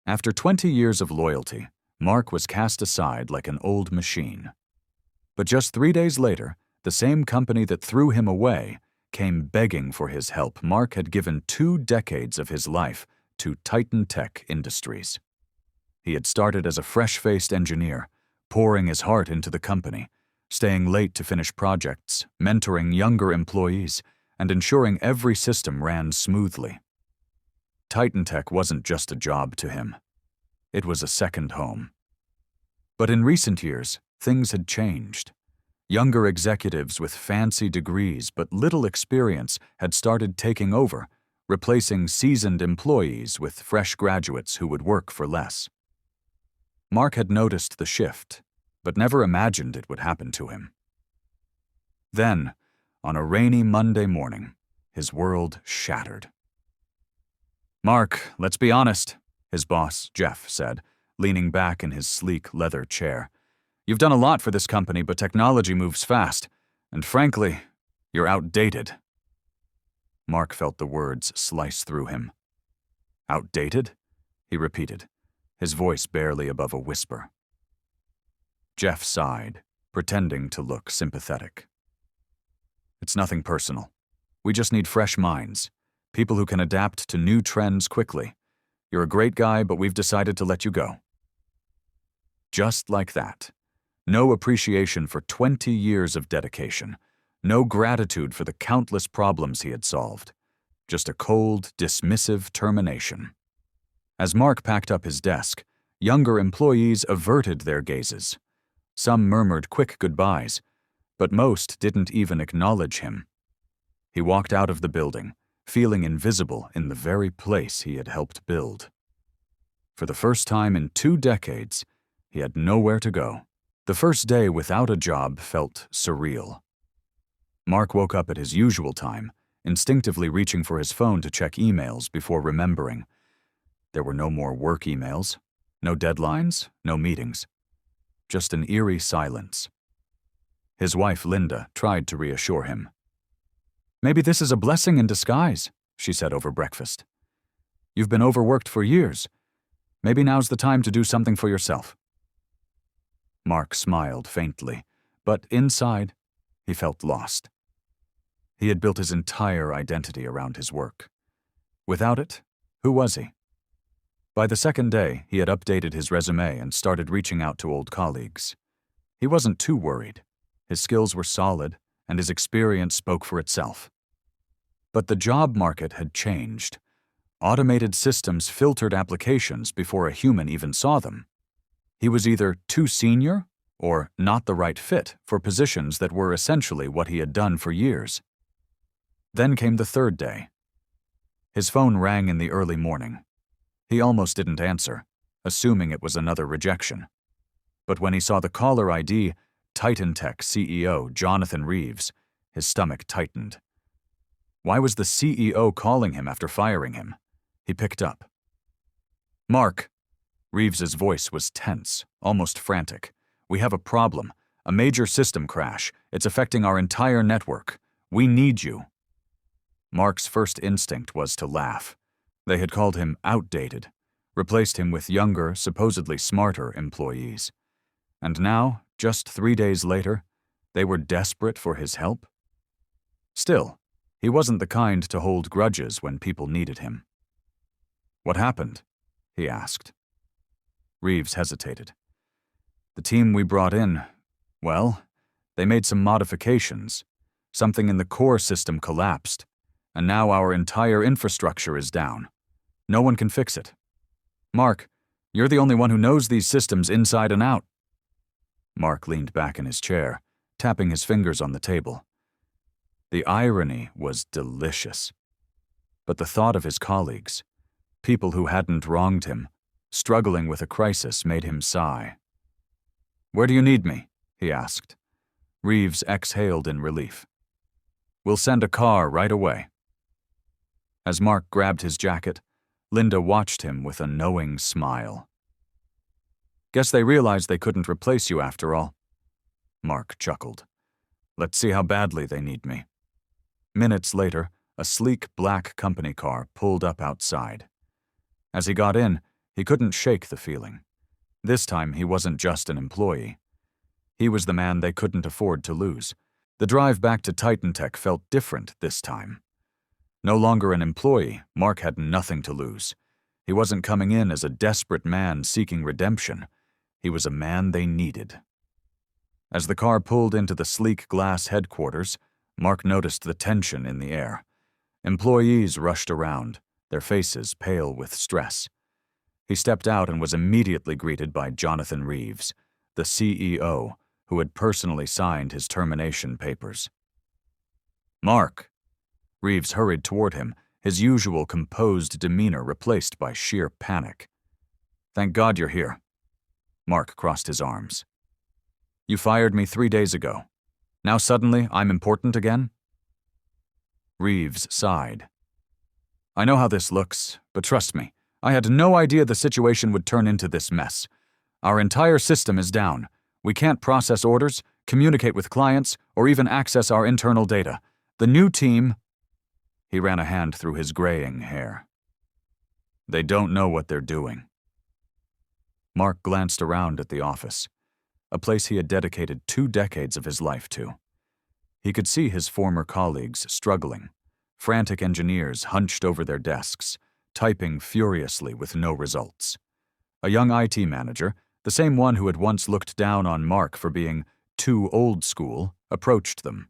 After 20 years of loyalty, Mark was cast aside like an old machine. But just 3 days later, the same company that threw him away came begging for his help. Mark had given 2 decades of his life to TitanTech Industries. He had started as a fresh-faced engineer, pouring his heart into the company, staying late to finish projects, mentoring younger employees, and ensuring every system ran smoothly. TitanTech wasn't just a job to him. It was a second home. But in recent years, things had changed. Younger executives with fancy degrees but little experience had started taking over, replacing seasoned employees with fresh graduates who would work for less. Mark had noticed the shift, but never imagined it would happen to him. Then, on a rainy Monday morning, his world shattered. "Mark, let's be honest," his boss, Jeff, said, leaning back in his sleek leather chair. "You've done a lot for this company, but technology moves fast, and frankly, you're outdated." Mark felt the words slice through him. "Outdated?" he repeated, his voice barely above a whisper. Jeff sighed, pretending to look sympathetic. "It's nothing personal. We just need fresh minds, people who can adapt to new trends quickly. You're a great guy, but we've decided to let you go." Just like that. No appreciation for 20 years of dedication. No gratitude for the countless problems he had solved. Just a cold, dismissive termination. As Mark packed up his desk, younger employees averted their gazes. Some murmured quick goodbyes, but most didn't even acknowledge him. He walked out of the building, feeling invisible in the very place he had helped build. For the first time in 2 decades, he had nowhere to go. The first day without a job felt surreal. Mark woke up at his usual time, instinctively reaching for his phone to check emails before remembering. There were no more work emails, no deadlines, no meetings. Just an eerie silence. His wife, Linda, tried to reassure him. "Maybe this is a blessing in disguise," she said over breakfast. "You've been overworked for years. Maybe now's the time to do something for yourself." Mark smiled faintly, but inside, he felt lost. He had built his entire identity around his work. Without it, who was he? By the second day, he had updated his resume and started reaching out to old colleagues. He wasn't too worried. His skills were solid, and his experience spoke for itself. But the job market had changed. Automated systems filtered applications before a human even saw them. He was either too senior or not the right fit for positions that were essentially what he had done for years. Then came the third day. His phone rang in the early morning. He almost didn't answer, assuming it was another rejection. But when he saw the caller ID, TitanTech CEO Jonathan Reeves, his stomach tightened. Why was the CEO calling him after firing him? He picked up. "Mark." Reeves's voice was tense, almost frantic. "We have a problem, a major system crash. It's affecting our entire network. We need you." Mark's first instinct was to laugh. They had called him outdated, replaced him with younger, supposedly smarter employees. And now, just 3 days later, they were desperate for his help? Still, he wasn't the kind to hold grudges when people needed him. "What happened?" he asked. Reeves hesitated. "The team we brought in, well, they made some modifications. Something in the core system collapsed, and now our entire infrastructure is down. No one can fix it. Mark, you're the only one who knows these systems inside and out." Mark leaned back in his chair, tapping his fingers on the table. The irony was delicious. But the thought of his colleagues, people who hadn't wronged him, struggling with a crisis, made him sigh. "Where do you need me?" he asked. Reeves exhaled in relief. "We'll send a car right away." As Mark grabbed his jacket, Linda watched him with a knowing smile. "Guess they realized they couldn't replace you after all." Mark chuckled. "Let's see how badly they need me." Minutes later, a sleek black company car pulled up outside. As he got in, He couldn't shake the feeling. This time he wasn't just an employee. He was the man they couldn't afford to lose. The drive back to TitanTech felt different this time. No longer an employee, Mark had nothing to lose. He wasn't coming in as a desperate man seeking redemption. He was a man they needed. As the car pulled into the sleek glass headquarters, Mark noticed the tension in the air. Employees rushed around, their faces pale with stress. He stepped out and was immediately greeted by Jonathan Reeves, the CEO, who had personally signed his termination papers. "Mark!" Reeves hurried toward him, his usual composed demeanor replaced by sheer panic. "Thank God you're here." Mark crossed his arms. "You fired me 3 days ago. Now suddenly I'm important again?" Reeves sighed. "I know how this looks, but trust me, I had no idea the situation would turn into this mess. Our entire system is down. We can't process orders, communicate with clients, or even access our internal data. The new team—" He ran a hand through his graying hair. "They don't know what they're doing." Mark glanced around at the office, a place he had dedicated 2 decades of his life to. He could see his former colleagues struggling, frantic engineers hunched over their desks, typing furiously with no results. A young IT manager, the same one who had once looked down on Mark for being too old school, approached them.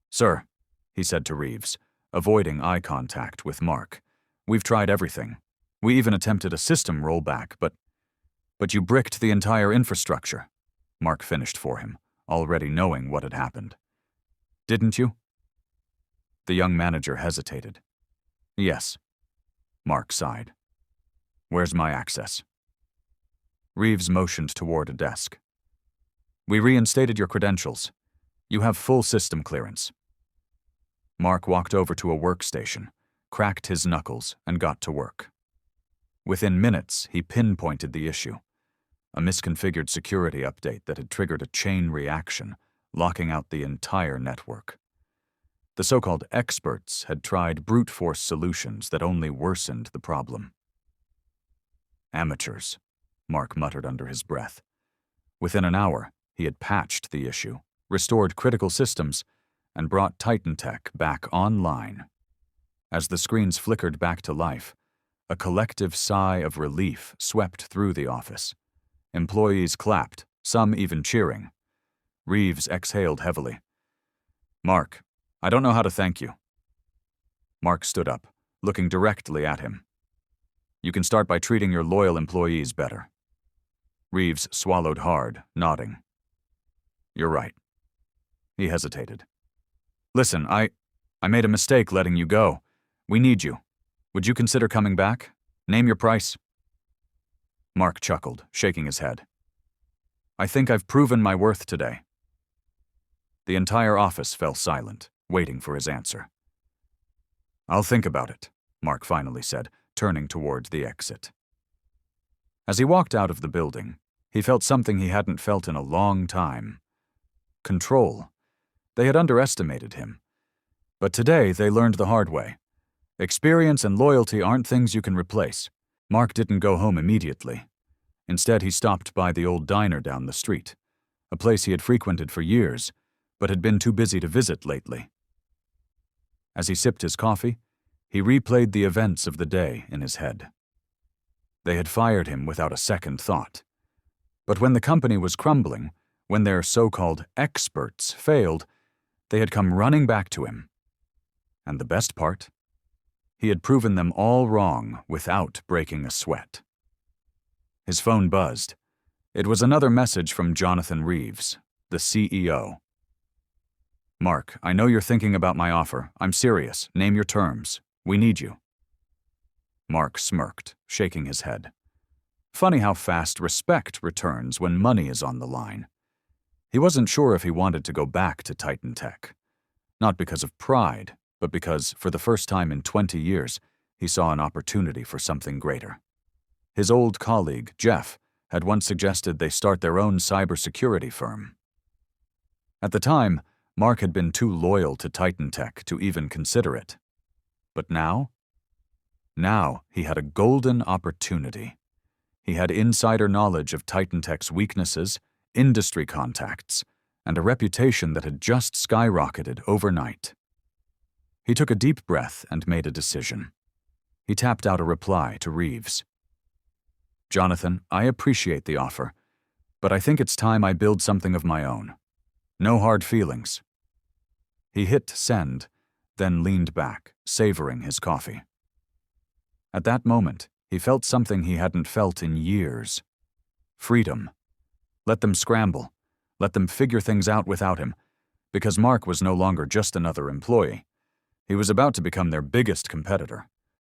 "Sir," he said to Reeves, avoiding eye contact with Mark, "we've tried everything. We even attempted a system rollback, but you bricked the entire infrastructure." Mark finished for him, already knowing what had happened. "Didn't you?" The young manager hesitated. "Yes." Mark sighed. "Where's my access?" Reeves motioned toward a desk. "We reinstated your credentials. You have full system clearance." Mark walked over to a workstation, cracked his knuckles, and got to work. Within minutes, he pinpointed the issue. A misconfigured security update that had triggered a chain reaction, locking out the entire network. The so-called experts had tried brute force solutions that only worsened the problem. "Amateurs," Mark muttered under his breath. Within an hour, he had patched the issue, restored critical systems, and brought TitanTech back online. As the screens flickered back to life, a collective sigh of relief swept through the office. Employees clapped, some even cheering. Reeves exhaled heavily. "Mark, I don't know how to thank you." Mark stood up, looking directly at him. "You can start by treating your loyal employees better." Reeves swallowed hard, nodding. "You're right." He hesitated. "Listen, I made a mistake letting you go. We need you. Would you consider coming back? Name your price." Mark chuckled, shaking his head. "I think I've proven my worth today." The entire office fell silent, waiting for his answer. "I'll think about it," Mark finally said, turning toward the exit. As he walked out of the building, he felt something he hadn't felt in a long time. Control. They had underestimated him. But today they learned the hard way. Experience and loyalty aren't things you can replace. Mark didn't go home immediately. Instead, he stopped by the old diner down the street, a place he had frequented for years, but had been too busy to visit lately. As he sipped his coffee, he replayed the events of the day in his head. They had fired him without a second thought. But when the company was crumbling, when their so-called experts failed, they had come running back to him. And the best part? He had proven them all wrong without breaking a sweat. His phone buzzed. It was another message from Jonathan Reeves, the CEO. "Mark, I know you're thinking about my offer. I'm serious. Name your terms. We need you." Mark smirked, shaking his head. Funny how fast respect returns when money is on the line. He wasn't sure if he wanted to go back to TitanTech. Not because of pride, but because, for the first time in 20 years, he saw an opportunity for something greater. His old colleague, Jeff, had once suggested they start their own cybersecurity firm. At the time, Mark had been too loyal to TitanTech to even consider it. But now? Now he had a golden opportunity. He had insider knowledge of TitanTech's weaknesses, industry contacts, and a reputation that had just skyrocketed overnight. He took a deep breath and made a decision. He tapped out a reply to Reeves. "Jonathan, I appreciate the offer, but I think it's time I build something of my own. No hard feelings." He hit send, then leaned back, savoring his coffee. At that moment, he felt something he hadn't felt in years. Freedom. Let them scramble. Let them figure things out without him, because Mark was no longer just another employee. He was about to become their biggest competitor.